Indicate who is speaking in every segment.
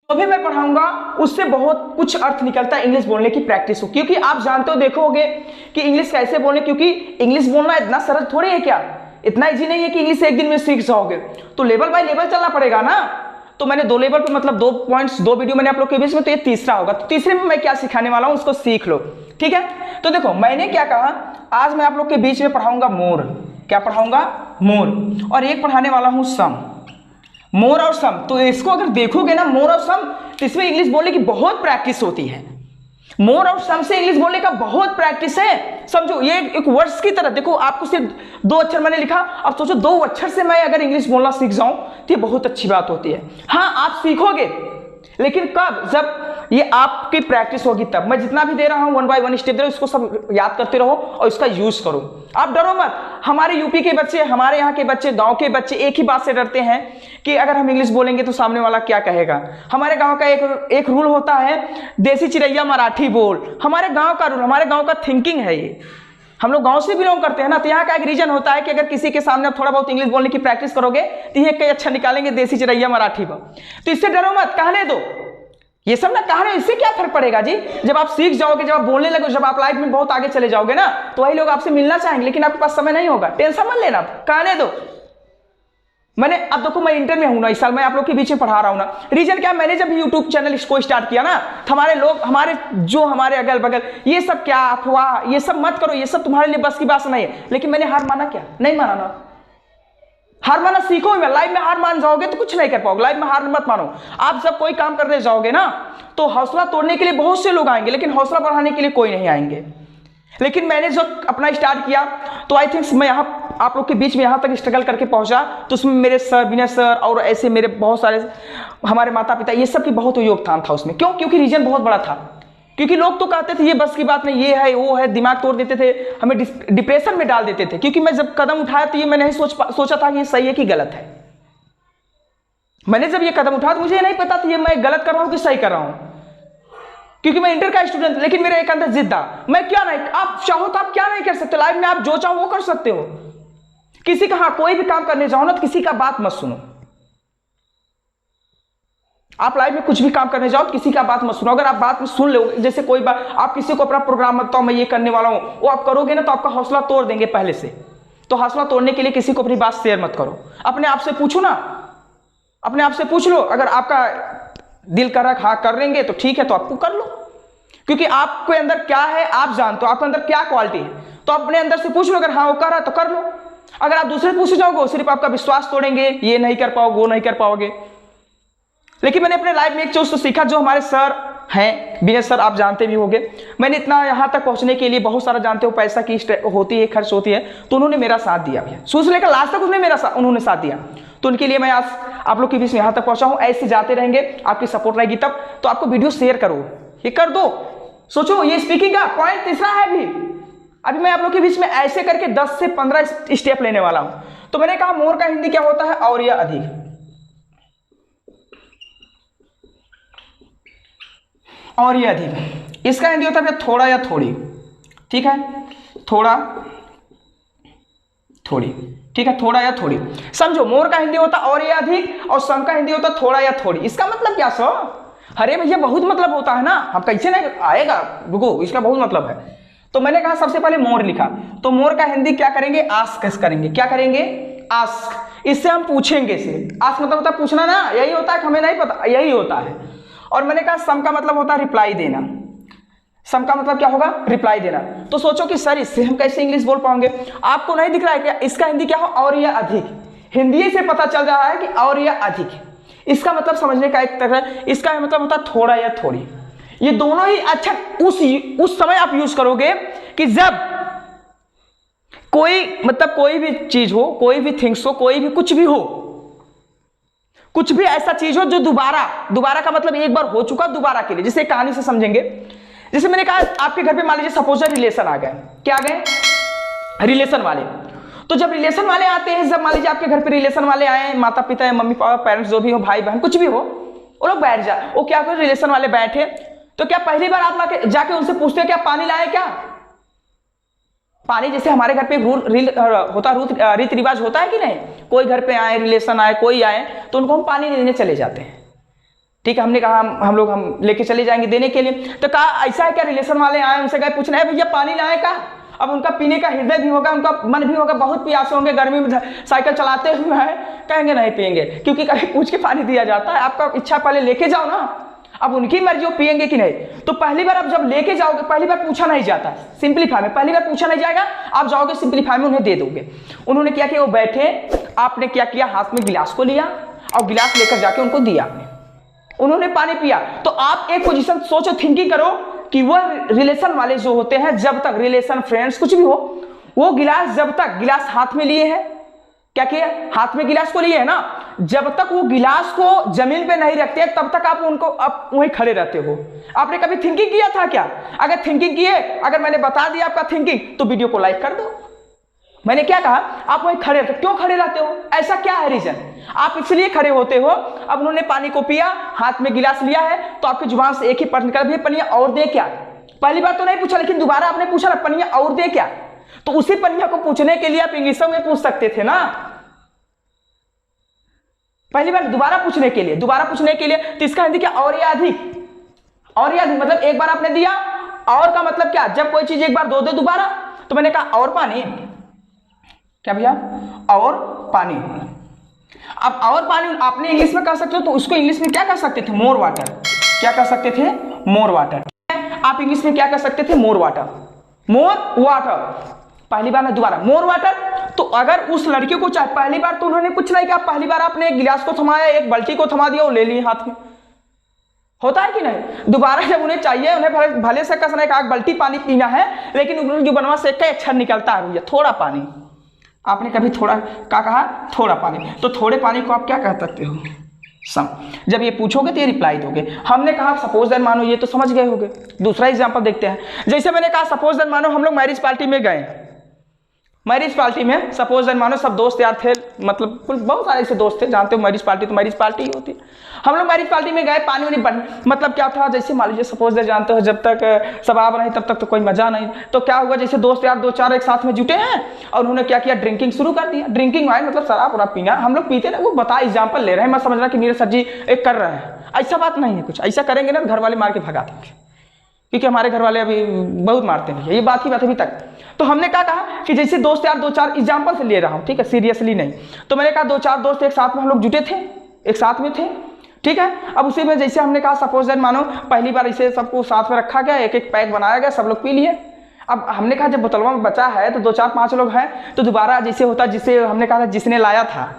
Speaker 1: जो भी मैं पढ़ाऊंगा उससे बहुत कुछ अर्थ निकलता है इंग्लिश बोलने की प्रैक्टिस हो, क्योंकि आप जानते हो देखोगे कि इंग्लिश कैसे बोलने, क्योंकि इंग्लिश बोलना इतना सरल थोड़ी है, क्या इतना इजी नहीं है कि इंग्लिश एक दिन में सीख जाओगे, तो लेवल बाय लेवल चलना पड़ेगा ना। तो मैंने 2 लेवल पे मतलब 2 पॉइंट्स 2 वीडियो मैंने आप लोग के बीच में, तो ये तीसरा होगा। तो तीसरे में मैं क्या सिखाने वाला हूं उसको सीख लो, ठीक है। तो देखो मैंने क्या कहा, आज मैं आप लोग के बीच में पढ़ाऊंगा मोर। क्या पढ़ाऊंगा? मोर। और एक पढ़ाने वाला हूं सम। मोर और सम, तो इसको अगर देखोगे ना मोर और सम, तो इसमें इंग्लिश बोलने की बहुत प्रैक्टिस होती है। मोर और सम से इंग्लिश बोलने का बहुत प्रैक्टिस है, समझो। ये एक वर्ड्स की तरह, देखो आपको सिर्फ 2 अक्षर मैंने लिखा, अब सोचो 2 अक्षर से मैं अगर इंग्लिश बोलना सीख जाऊं तो ये बहुत अच्छी बात होती है। हाँ आप सीखोगे, लेकिन कब? जब ये आपकी प्रैक्टिस होगी तब। मैं जितना भी दे रहा हूं 1 बाय 1 स्टेप दे रहा हूं, इसको सब याद करते रहो और इसका यूज करो। आप डरो मत। हमारे यूपी के बच्चे, हमारे यहाँ के बच्चे, गांव के बच्चे एक ही बात से डरते हैं कि अगर हम इंग्लिश बोलेंगे तो सामने वाला क्या कहेगा। हमारे गांव का एक रूल होता है, देसी चिड़ैया मराठी बोल। हमारे गांव का रूल, हमारे गांव का थिंकिंग है ये। हम लोग गांव से बिलोंग करते हैं ना, तो यहाँ का एक रीजन होता है कि अगर किसी के सामने आप थोड़ा बहुत इंग्लिश बोलने की प्रैक्टिस करोगे तो ये कई अच्छा निकालेंगे, देसी चिड़ैया मराठी बोल। तो इससे डरो मत, कहने दो। ये सब ना कहने, इससे क्या फर्क पड़ेगा जी? जब आप सीख जाओगे, जब आप बोलने लगोगे, जब आप लाइफ में बहुत आगे चले जाओगे ना, तो वही लोग आपसे मिलना चाहेंगे, लेकिन आपके पास समय नहीं होगा। टेंशन मत लेना, कहने दो। मैंने अब देखो मैं इंटर में हूं ना, इस साल मैं आप लोग के बीच में पढ़ा रहा हूं ना। रीजन क्या? मैंने जब यूट्यूब चैनल इसको स्टार्ट किया ना, तो हमारे लोग, हमारे अगल बगल, ये सब क्या अफवाह, ये सब मत करो, ये सब तुम्हारे लिए बस की बात नहीं है। लेकिन मैंने हार माना क्या? नहीं माना ना। हार माना सीखो में। लाइफ में हार मान जाओगे तो कुछ नहीं कर पाओगे। लाइफ में हार मत मानो। आप जब कोई काम करने जाओगे ना, तो हौसला तोड़ने के लिए बहुत से लोग आएंगे, लेकिन हौसला बढ़ाने के लिए कोई नहीं आएंगे। लेकिन मैंने जो अपना स्टार्ट किया, तो आई थिंक मैं यहाँ आप लोग के बीच में यहाँ तक स्ट्रगल करके पहुंचा, तो उसमें मेरे सर, विनय सर और ऐसे मेरे बहुत सारे हमारे माता पिता, ये सब की बहुत योगदान था उसमें। क्यों? क्योंकि रीजन बहुत बड़ा था। क्योंकि लोग तो कहते थे ये बस की बात नहीं, ये है वो है, दिमाग तोड़ देते थे, हमें डिप्रेशन में डाल देते थे। क्योंकि मैं जब कदम उठाया तो ये मैं नहीं सोचा था कि ये सही है कि गलत है। मैंने जब ये कदम उठाया तो मुझे ये नहीं पता था ये मैं गलत कर रहा हूं कि सही कर रहा हूं, क्योंकि मैं इंटर का स्टूडेंट। लेकिन मेरे एक अंदर जिद था, मैं क्या नहीं, आप चाहो तो आप क्या नहीं कर सकते लाइफ में, आप जो चाहो वो कर सकते हो। किसी का, हाँ कोई भी काम करने जाओ ना, तो किसी का बात मत सुनो। आप लाइफ में कुछ भी काम करने जाओ तो किसी का बात मत सुनो। अगर आप बात में सुन लो, जैसे कोई बात, आप किसी को अपना प्रोग्राम बताओ मैं ये करने वाला हूं, वो आप करोगे ना तो आपका हौसला तोड़ देंगे पहले से। तो हौसला तोड़ने के लिए किसी को अपनी बात शेयर मत करो। अपने आप से पूछो ना, अपने आप से पूछ लो। अगर आपका दिल कर रहा हाँ कर लेंगे तो ठीक है, तो आपको कर लो। क्योंकि आपके अंदर क्या है आप जानते हो, आपके अंदर क्या क्वालिटी है, तो अपने अंदर से पूछ लो। अगर हाँ वो कर रहा है तो कर लो। अगर आप दूसरे पूछ जाओगे, सिर्फ आपका विश्वास तोड़ेंगे, ये नहीं कर पाओगे, वो नहीं कर पाओगे। लेकिन मैंने अपने लाइफ में एक चीज तो सीखा, जो हमारे सर हैं, विनय सर, आप जानते भी होंगे। मैंने इतना यहाँ तक पहुंचने के लिए बहुत सारा, जानते हो पैसा की होती है, खर्च होती है, तो उन्होंने मेरा साथ दिया भैया। शुरू से लेकर लास्ट तक उन्होंने साथ दिया। तो उनके लिए मैं आज आप लोग के बीच में यहाँ तक पहुंचा हूँ। ऐसे जाते रहेंगे, आपकी सपोर्ट रहेगी तब। तो आपको वीडियो शेयर करो, ये कर दो। सोचो ये स्पीकिंग का पॉइंट तीसरा है अभी मैं आप लोग के बीच में ऐसे करके 10 से 15 स्टेप लेने वाला हूं। तो मैंने कहा मोर का हिंदी क्या होता है? और या अधिक। और या अधिक, इसका हिंदी होता है थोड़ा या थोड़ी। ठीक है, थोड़ा थोड़ी। ठीक है, थोड़ा या थोड़ी। समझो, मोर का हिंदी होता और या अधिक, और सम का हिंदी होता थोड़ा या थोड़ी। इसका मतलब क्या सो? अरे भैया बहुत मतलब होता है ना, हम कैसे नहीं आएगा, रुको, इसका बहुत मतलब है। तो मैंने कहा सबसे पहले मोर लिखा, तो मोर का हिंदी क्या करेंगे? आस्क करेंगे। क्या करेंगे? आस्क। इससे हम पूछेंगे से। आस्क मतलब होता है पूछना ना, यही होता है, हमें नहीं पता, यही होता है। और मैंने कहा सम का मतलब होता है रिप्लाई देना। सम का मतलब क्या होगा? रिप्लाई देना। तो सोचो कि सर इससे हम कैसे इंग्लिश बोल पाएंगे? आपको नहीं दिख रहा है क्या इसका हिंदी क्या हो? और या अधिक। हिंदी से पता चल रहा है कि और या अधिक। इसका मतलब समझने का एक तरह, इसका मतलब होता है थोड़ा या थोड़ी। ये दोनों ही अच्छा उस समय आप यूज करोगे कि जब कोई मतलब कोई भी चीज हो, कोई भी थिंग्स हो, कोई भी कुछ भी हो, कुछ भी ऐसा चीज हो जो दोबारा का मतलब एक बार हो चुका, दोबारा के लिए। जैसे कहानी से समझेंगे, जैसे मैंने कहा आपके घर पे मान लीजिए सपोज रिलेशन आ गए। क्या आ गए? रिलेशन वाले। तो जब रिलेशन वाले आते हैं, जब मान लीजिए आपके घर पे रिलेशन वाले आए, माता पिता, मम्मी पापा, पेरेंट्स जो भी हो, भाई बहन कुछ भी हो, वो लोग बैठ जाए। वो क्या करें, रिलेशन वाले बैठे, तो क्या पहली बार आप जाके उनसे पूछते हैं क्या पानी लाए क्या? पानी, जैसे हमारे घर पे रीति रिवाज होता है कि नहीं, कोई घर पे आए, रिलेशन आए, कोई आए, तो उनको हम पानी देने चले जाते हैं। ठीक है, हमने कहा हम लेके चले जाएंगे देने के लिए। तो कहा ऐसा है क्या, रिलेशन वाले आए, उनसे गए पूछना है भैया पानी लाए का। अब उनका पीने का हृदय भी होगा, उनका मन भी होगा, बहुत प्यासे होंगे, गर्मी में साइकिल चलाते हुए हैं, कहेंगे नहीं पियेंगे, क्योंकि कभी पूछ के पानी दिया जाता है। आपका इच्छा पहले लेके जाओ ना, अब उनकी मर्जी, वो पियेंगे कि नहीं। तो पहली बार आप जब लेके जाओगे, पहली बार पूछा नहीं जाता, सिंपलीफाई में पहली बार पूछा नहीं जाएगा, आप जाओगे सिंपलीफाई में उन्हें दे दोगे। उन्होंने क्या किया, वो बैठे, आपने क्या किया, हाथ में गिलास को लिया और गिलास लेकर जाके उनको दिया आपने, उन्होंने पानी पिया। तो आप एक पोजीशन सोचो, थिंकिंग करो कि वह रिलेशन वाले जो होते हैं, जब तक रिलेशन, फ्रेंड्स, कुछ भी हो, वो गिलास जब तक गिलास हाथ में लिए है, क्या किया, हाथ में गिलास को लिए है ना, जब तक वो गिलास को जमीन पे नहीं रखते तब तक आप उनको आप वहीं खड़े रहते हो। आपने कभी थिंकिंग किया था क्या? अगर थिंकिंग किए, अगर मैंने बता दिया आपका थिंकिंग, तो वीडियो को लाइक कर दो। मैंने क्या कहा, आप वहीं खड़े रहते, क्यों खड़े रहते हो, ऐसा क्या है रीजन, आप इसलिए खड़े होते हो। अब उन्होंने पानी को पिया, हाथ में गिलास लिया है, तो आपकी जुबान से एक ही प्रश्न निकला, भैया पनिया और दे क्या। पहली बार तो नहीं पूछा, लेकिन दोबारा आपने पूछा ना, पनिया और दे क्या। तो उसी पनिया को पूछने के लिए आप इंग्लिश में पूछ सकते थे ना, पहली बार दोबारा पूछने के लिए, तो इसका हिंदी क्या, और या अधिक। और या अधिक मतलब एक बार आपने दिया, और का मतलब क्या, जब कोई चीज एक बार दो दे दोबारा। तो मैंने कहा और पानी, क्या भैया, और पानी। अब और पानी आपने इंग्लिश में कह सकते हो, तो उसको इंग्लिश में क्या कह सकते थे, मोर वाटर। क्या कह सकते थे, मोर वाटर। आप इंग्लिश में क्या कह सकते थे, मोर वाटर, मोर वाटर। पहली बार ना दोबारा, मोर वाटर। तो अगर उस लड़के को चाहे पहली बार, तो उन्होंने कुछ नहीं किया, पहली बार आपने एक गिलास को थमाया, एक बाल्टी को थमा दिया, वो ले लिए हाथ में, होता है कि नहीं। दोबारा जब उन्हें चाहिए, उन्हें भले से कसना है, एक बाल्टी पानी पीना है, लेकिन उन्होंने जो बनवा से कई अक्षर निकलता है भैया, थोड़ा पानी। आपने कभी थोड़ा क्या कहा, थोड़ा पानी। तो थोड़े पानी को आप क्या कह सकते हो, सम। जब ये पूछोगे तो ये रिप्लाई दोगे। हमने कहा सपोज दैट, मानो, ये तो समझ गए होगे। दूसरा एग्जांपल देखते हैं। जैसे मैंने कहा सपोज दैट, मानो हम लोग मैरिज पार्टी में गए, मैरिज पार्टी में सपोज दैट मानो सब दोस्त यार थे, मतलब कुल बहुत सारे ऐसे दोस्त थे, जानते हो मैरिज पार्टी तो मैरिज पार्टी ही होती है। हम लोग मैरिज पार्टी में गए, पानी वानी मतलब क्या था, जैसे मान लीजिए सपोज दैट, जानते हो जब तक शराब नहीं तब तक तो कोई मजा नहीं। तो क्या हुआ, जैसे दोस्त यार दो चार एक साथ में जुटे हैं, और उन्होंने क्या किया, ड्रिंकिंग शुरू कर दिया। ड्रिंकिंग वाइन मतलब शराब वराब पीना, हम लोग पीते ना, वो बता एग्जाम्पल ले रहे हैं, मैं समझ रहा कि नीरज सर जी एक कर रहे हैं, ऐसा बात नहीं है। कुछ ऐसा करेंगे ना घर वाले मार के भगा देंगे, क्योंकि हमारे घर वाले अभी बहुत मारते हैं, ये बात ही बात अभी तक। तो हमने क्या कहा कि जैसे दोस्त यार दो चार, एग्जाम्पल से ले रहा हूँ, ठीक है, सीरियसली नहीं। तो मैंने कहा दो चार दोस्त एक साथ में हम लोग जुटे थे, एक साथ में थे, ठीक है। अब उसी में जैसे हमने कहा सपोज दैट, मानो पहली बार इसे सबको साथ में रखा गया, एक एक पैक बनाया गया, सब लोग पी लिए। अब हमने कहा जब बोतलवा में बचा है, तो दो चार पांच लोग हैं, तो दोबारा जैसे होता, जिसे हमने कहा था जिसने लाया था,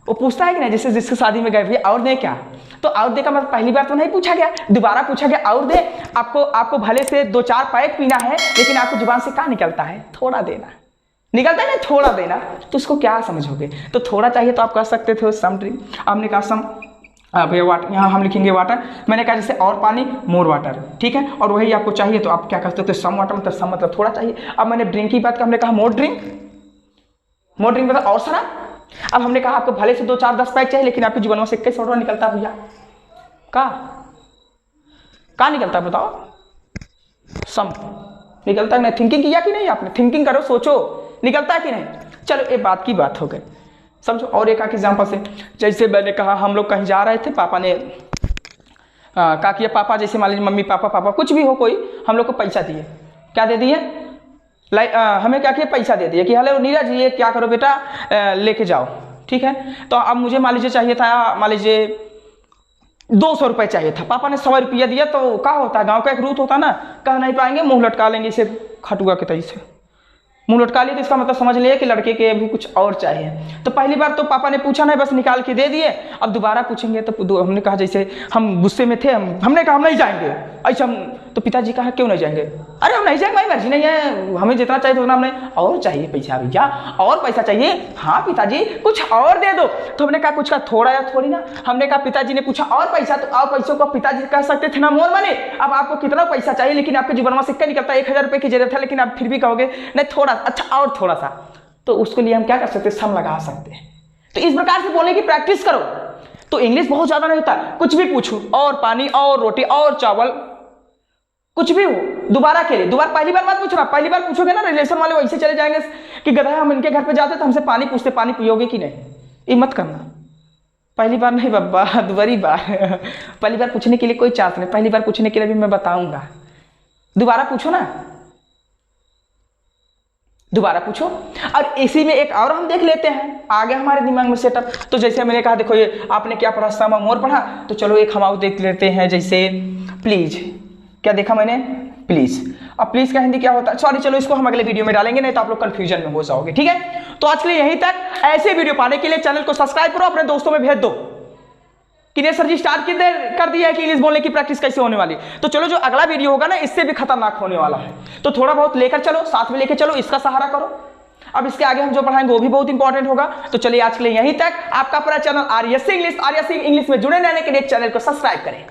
Speaker 1: वो पूछता है कि नहीं, जैसे जिसके शादी में गए भैया और दे क्या, तो और दे का मतलब पहली बार तो नहीं पूछा गया, दोबारा पूछा गया और दे। आपको भले से दो चार पैक पीना है, लेकिन आपको जुबान से क्या निकलता है, थोड़ा देना निकलता है ना, थोड़ा देना। तो उसको क्या समझोगे, तो थोड़ा चाहिए तो आप कह सकते थे सम ड्रिंक। हमने कहा सम भैया वाटर, यहाँ हम लिखेंगे वाटर। मैंने कहा जैसे और पानी, मोर वाटर, ठीक है। और वही आपको चाहिए तो आप क्या कहते थे, सम वाटर, मतलब सम मतलब थोड़ा चाहिए। अब मैंने ड्रिंक की बात का, हमने कहा मोर ड्रिंक, मोर ड्रिंक मतलब और शराब। अब हमने कहा आपको भले से दो चार 10 पैक चाहिए, लेकिन आपकी जुबान में से 21 ऑर्डर निकलता है भैया, का निकलता है बताओ, सम निकलता है। नहीं थिंकिंग किया कि नहीं आपने, थिंकिंग करो, सोचो, निकलता है कि नहीं। चलो ये बात की बात हो गई, समझो। और एक एग्जांपल से, जैसे मैंने कहा हम लोग कहीं जा रहे थे, पापा ने क्या किया, पापा जैसे मान लीजिए मम्मी पापा कुछ भी हो कोई, हम लोग को पैसा दिए, क्या दे दिए, हमें क्या किया, पैसा दे दिया कि हेलो नीरज ये क्या करो बेटा, लेके जाओ, ठीक है। तो अब मुझे मान लीजिए चाहिए था, मान लीजिए 200 रुपये चाहिए था, पापा ने 100 रुपया दिया। तो क्या होता है, गांव का एक रूट होता ना, कह नहीं पाएंगे, मुंह लटका लेंगे, इसे खटुआ के तरीके से मुंह लटका लिए, तो इसका मतलब समझ लिए कि लड़के के अभी कुछ और चाहिए। तो पहली बार तो पापा ने पूछा नहीं, बस निकाल के दे दिए। अब दोबारा पूछेंगे तो हमने कहा, जैसे हम गुस्से में थे, हमने कहा हम नहीं जाएंगे, ऐसा तो पिताजी कहा क्यों नहीं जाएंगे, अरे हम नहीं जाएंगे, भाई मर्जी नहीं है, हमें जितना चाहिए उतना हमने, और चाहिए पैसा भैया, और पैसा चाहिए, हाँ पिताजी कुछ और दे दो। तो हमने कहा कुछ का थोड़ा या थोड़ी ना, हमने कहा पिताजी ने पूछा और पैसा, तो और पैसों को पिताजी कह सकते थे ना मोर मनी। अब आपको कितना पैसा चाहिए, लेकिन आपके जीवन में सिक्का निकलता है 1000 रुपये की जरूरत है, लेकिन आप फिर भी कहोगे नहीं थोड़ा, अच्छा और थोड़ा सा, तो उसके लिए हम क्या कर सकते हैं, सम लगा सकते हैं। तो इस प्रकार से बोलने की प्रैक्टिस करो, तो इंग्लिश बहुत ज्यादा नहीं होता, कुछ भी पूछो, और पानी और रोटी और चावल, कुछ भी हो, दोबारा के लिए, दोबारा पहली बार मत पूछना। पहली बार पूछोगे ना, रिलेशन वाले वैसे चले जाएंगे कि गधा हम इनके घर पे जाते तो हमसे पानी पूछते, पानी पियोगे कि नहीं, ये मत करना। पहली बार नहीं बाबा, दोबारी बार। पहली बार पूछने के लिए कोई चांस नहीं, पहली बार पूछने के लिए भी मैं बताऊंगा। दोबारा पूछो ना, दोबारा पूछो। और इसी में एक और हम देख लेते हैं आगे हमारे दिमाग में सेटअप। तो जैसे मैंने कहा, देखो ये आपने क्या पढ़ा, सम और पढ़ा, तो चलो एक हम और देख लेते हैं। जैसे प्लीज, क्या देखा मैंने, प्लीज। अब प्लीज का हिंदी क्या होता है, सॉरी चलो इसको हम अगले वीडियो में डालेंगे, नहीं तो आप लोग कंफ्यूजन में हो जाओगे, ठीक है। तो आज के लिए यहीं तक। ऐसे वीडियो पाने के लिए चैनल को सब्सक्राइब करो, अपने दोस्तों में भेज दो कि ने सर जी स्टार्ट कर दिया है कि इंग्लिश बोलने की प्रैक्टिस कैसे होने वाली। तो चलो जो अगला वीडियो होगा ना, इससे भी खतरनाक होने वाला है, तो थोड़ा बहुत लेकर चलो, साथ में लेकर चलो, इसका सहारा करो। अब इसके आगे हम जो पढ़ाएंगे वो भी बहुत इंपॉर्टेंट होगा। तो चलिए आज के लिए यहीं तक। आपका अपना चैनल आर्यसी इंग्लिश में जुड़े रहने के लिए चैनल को सब्सक्राइब करें।